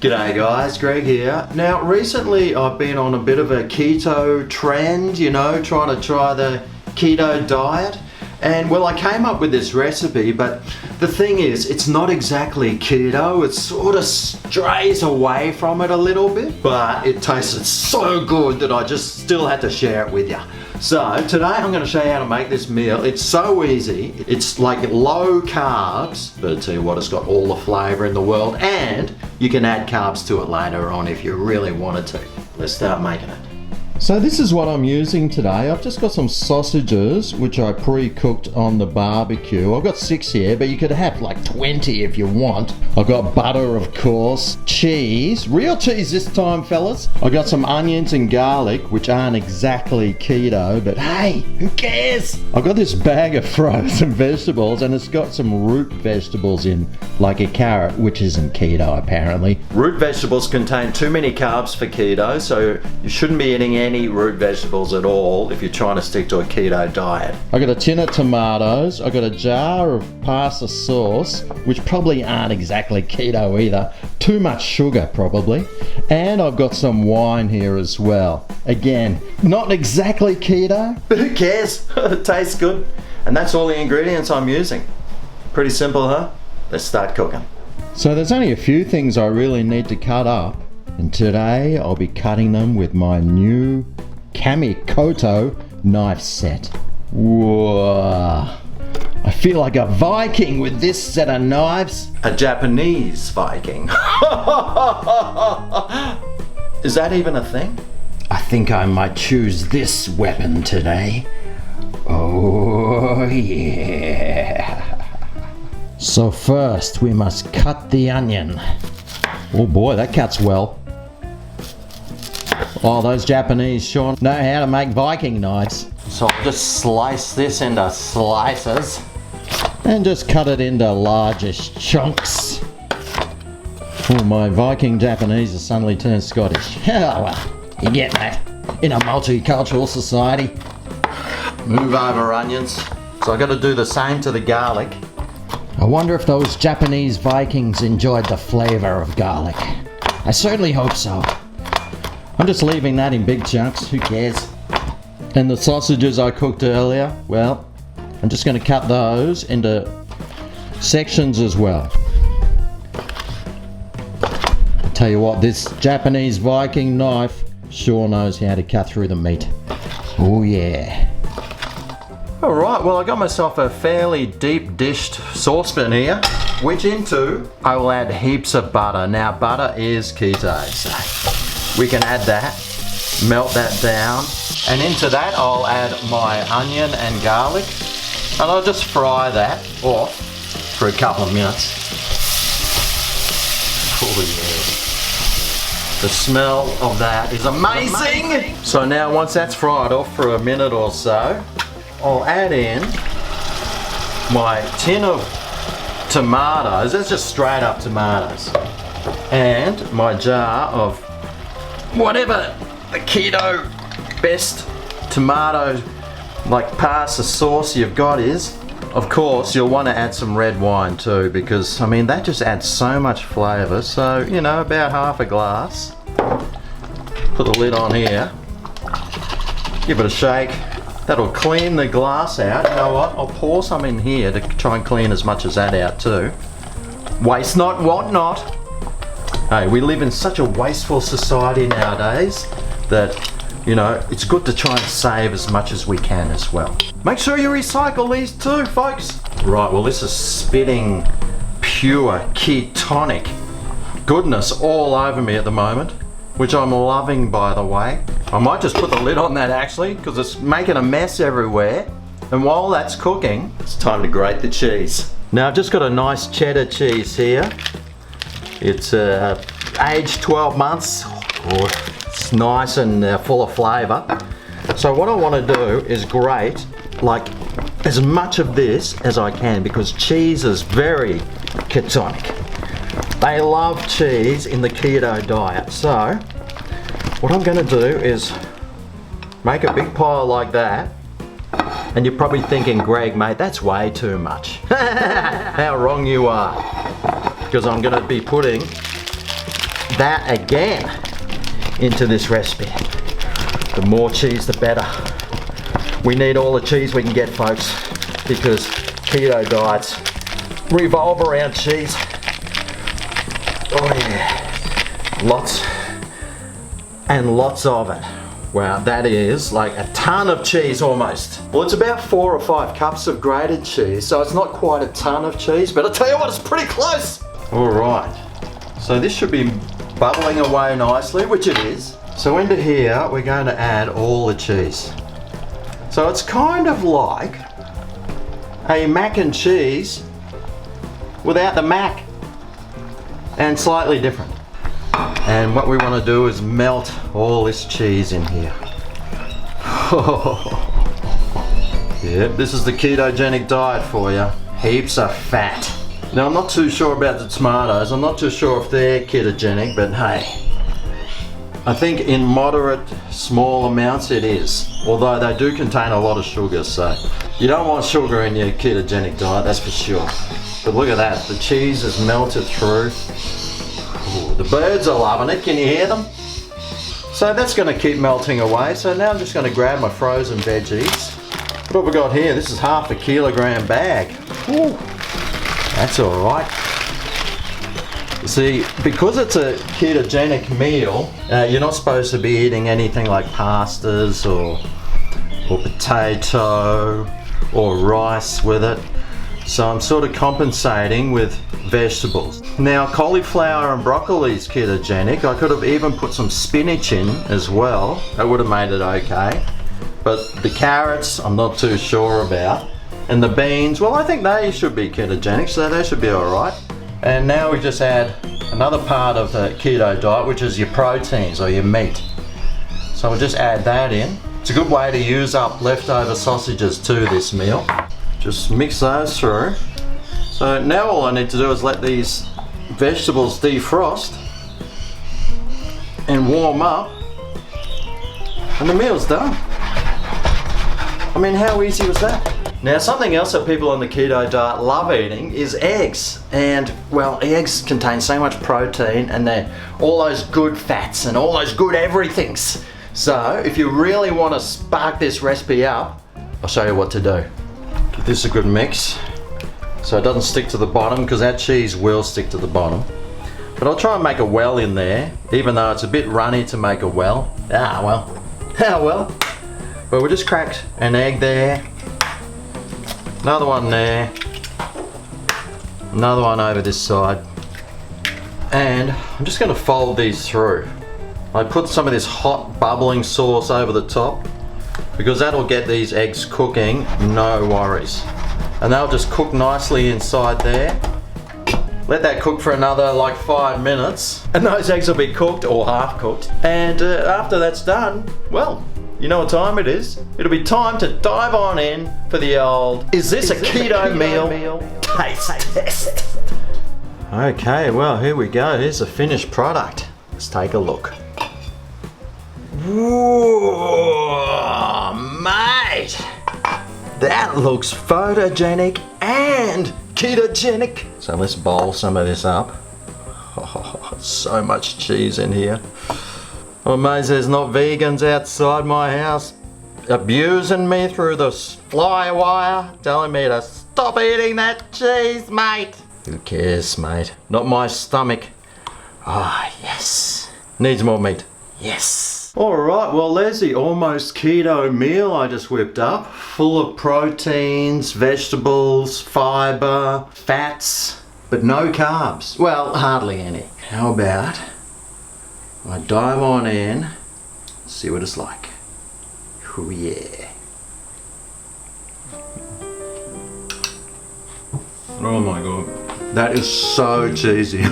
G'day guys, Greg here. Now recently I've been on a bit of a keto trend, you know, trying to try the keto diet. And well, I came up with this recipe, but the thing is, it's not exactly keto. It sort of strays away from it a little bit, but it tasted so good that I just still had to share it with you. So today I'm going to show you how to make this meal. It's so easy. It's like low carbs, but I tell you what, it's got all the flavor in the world, and you can add carbs to it later on if you really wanted to. Let's start making it. So this is what I'm using today. I've just got some sausages which I pre-cooked on the barbecue. I've got 6 here, but you could have like 20 if you want. I've got butter, of course, cheese, real cheese this time, fellas. I got some onions and garlic, which aren't exactly keto, but hey, who cares? I've got this bag of frozen vegetables, and it's got some root vegetables in, like a carrot, which isn't keto apparently. Root vegetables contain too many carbs for keto, so you shouldn't be eating any root vegetables at all if you're trying to stick to a keto diet. I got a tin of tomatoes, I got a jar of pasta sauce, which probably aren't exactly keto either, too much sugar probably, and I've got some wine here as well. Again, not exactly keto, but who cares? It tastes good. And that's all the ingredients I'm using. Pretty simple, huh? Let's start cooking. So there's only a few things I really need to cut up, and today I'll be cutting them with my new Keto knife set. Whoa! I feel like a Viking with this set of knives. A Japanese Viking. Is that even a thing? I think I might choose this weapon today. Oh yeah. So first we must cut the onion. Oh boy, that cuts well. Oh, those Japanese sure know how to make Viking knives. So I'll just slice this into slices and just cut it into largish chunks. Oh, my Viking Japanese has suddenly turned Scottish. Oh well, you get that in a multicultural society. Move over onions. So I got to do the same to the garlic. I wonder if those Japanese Vikings enjoyed the flavor of garlic. I certainly hope so. I'm just leaving that in big chunks, who cares? And the sausages I cooked earlier, well, I'm just going to cut those into sections as well. I'll tell you what, this Japanese Viking knife sure knows how to cut through the meat. Oh yeah. Alright, well I got myself a fairly deep dished saucepan here, which into I will add heaps of butter. Now butter is keto, so we can add that, melt that down, and into that I'll add my onion and garlic, and I'll just fry that off for a couple of minutes. Oh yeah. The smell of that is amazing! So now once that's fried off for a minute or so, I'll add in my tin of tomatoes, that's just straight up tomatoes, and my jar of whatever the keto best tomato like pasta sauce you've got is. Of course you'll want to add some red wine too, because I mean that just adds so much flavour. So you know, about half a glass. Put the lid on here, give it a shake. That'll clean the glass out. You know what, I'll pour some in here to try and clean as much as that out too. Waste not, want not. Hey, we live in such a wasteful society nowadays that, you know, it's good to try and save as much as we can as well. Make sure you recycle these too, folks. Right, well this is spitting pure ketonic goodness all over me at the moment, which I'm loving, by the way. I might just put the lid on that actually, because it's making a mess everywhere. And while that's cooking, it's time to grate the cheese. Now I've just got a nice cheddar cheese here. It's aged 12 months. Oh, it's nice and full of flavour. So what I want to do is grate like as much of this as I can, because cheese is very ketonic. They love cheese in the keto diet. So what I'm going to do is make a big pile like that. And you're probably thinking, Greg, mate, that's way too much. How wrong you are. Because I'm going to be putting that again into this recipe. The more cheese, the better. We need all the cheese we can get, folks, because keto diets revolve around cheese. Oh yeah, lots and lots of it. Wow, that is like a ton of cheese almost. Well, it's about 4 or 5 cups of grated cheese, so it's not quite a ton of cheese, but I'll tell you what, it's pretty close. All right, so this should be bubbling away nicely, which it is. So into here, we're going to add all the cheese. So it's kind of like a mac and cheese without the mac, and slightly different. And what we want to do is melt all this cheese in here. Yep, this is the ketogenic diet for you. Heaps of fat. Now I'm not too sure about the tomatoes. I'm not too sure if they're ketogenic, but hey, I think in moderate, small amounts it is. Although they do contain a lot of sugar, so you don't want sugar in your ketogenic diet, that's for sure. But look at that, the cheese is melted through. Ooh, the birds are loving it, can you hear them? So that's going to keep melting away. So now I'm just going to grab my frozen veggies. What have we got here? This is half a kilogram bag. Ooh, that's all right. You see, because it's a ketogenic meal, you're not supposed to be eating anything like pastas or potato or rice with it. So I'm sort of compensating with vegetables. Now cauliflower and broccoli is ketogenic. I could have even put some spinach in as well. That would have made it okay. But the carrots, I'm not too sure about. And the beans, well, I think they should be ketogenic, so they should be all right. And now we just add another part of the keto diet, which is your proteins or your meat. So we'll just add that in. It's a good way to use up leftover sausages to this meal. Just mix those through. So now all I need to do is let these vegetables defrost and warm up, and the meal's done. I mean, how easy was that? Now, something else that people on the keto diet love eating is eggs. And, well, eggs contain so much protein and they're all those good fats and all those good everythings. So, if you really want to spark this recipe up, I'll show you what to do. Give this a good mix so it doesn't stick to the bottom, because that cheese will stick to the bottom. But I'll try and make a well in there, even though it's a bit runny to make a well. Ah, well. But we'll just crack an egg there. Another one there, another one over this side, and I'm just going to fold these through. I put some of this hot bubbling sauce over the top because that'll get these eggs cooking, no worries. And they'll just cook nicely inside there. Let that cook for another like 5 minutes, and those eggs will be cooked or half cooked. And after that's done, well, you know what time it is? It'll be time to dive on in for the old, is this a keto meal taste test? Okay, well, here we go. Here's the finished product. Let's take a look. Whoa, mate! That looks photogenic and ketogenic. So let's bowl some of this up. Oh, so much cheese in here. I'm amazed there's not vegans outside my house abusing me through the fly wire, telling me to stop eating that cheese, mate. Who cares, mate? Not my stomach. Ah, yes. Needs more meat. Yes. Alright, well there's the almost keto meal I just whipped up. Full of proteins, vegetables, fibre, fats, but no carbs. Well, hardly any. How about I dive on in, see what it's like. Oh yeah. Oh my god. That is so cheesy.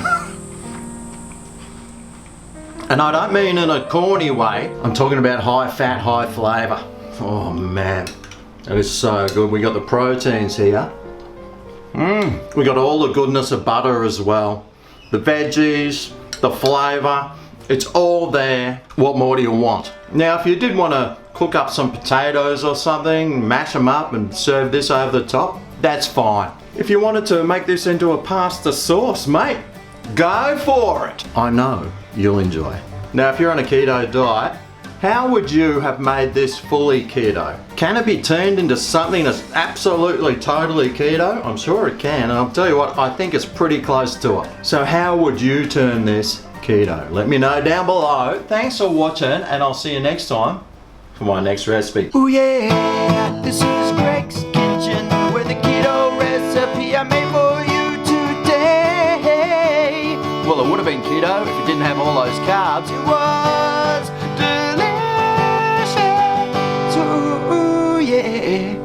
And I don't mean in a corny way. I'm talking about high fat, high flavour. Oh man. That is so good. We got the proteins here. We got all the goodness of butter as well. The veggies, the flavour. It's all there. What more do you want? Now, if you did want to cook up some potatoes or something, mash them up and serve this over the top, that's fine. If you wanted to make this into a pasta sauce, mate, Go for it. I know you'll enjoy. Now, if you're on a keto diet, how would you have made this fully keto? Can it be turned into something that's absolutely totally keto? I'm sure it can, and I'll tell you what, I think it's pretty close to it. So how would you turn this keto? Let me know down below. Thanks for watching, and I'll see you next time for my next recipe. Oh yeah, this is Greg's Kitchen with a keto recipe I made for you today. Well, it would have been keto if it didn't have all those carbs. It was delicious. Oh yeah.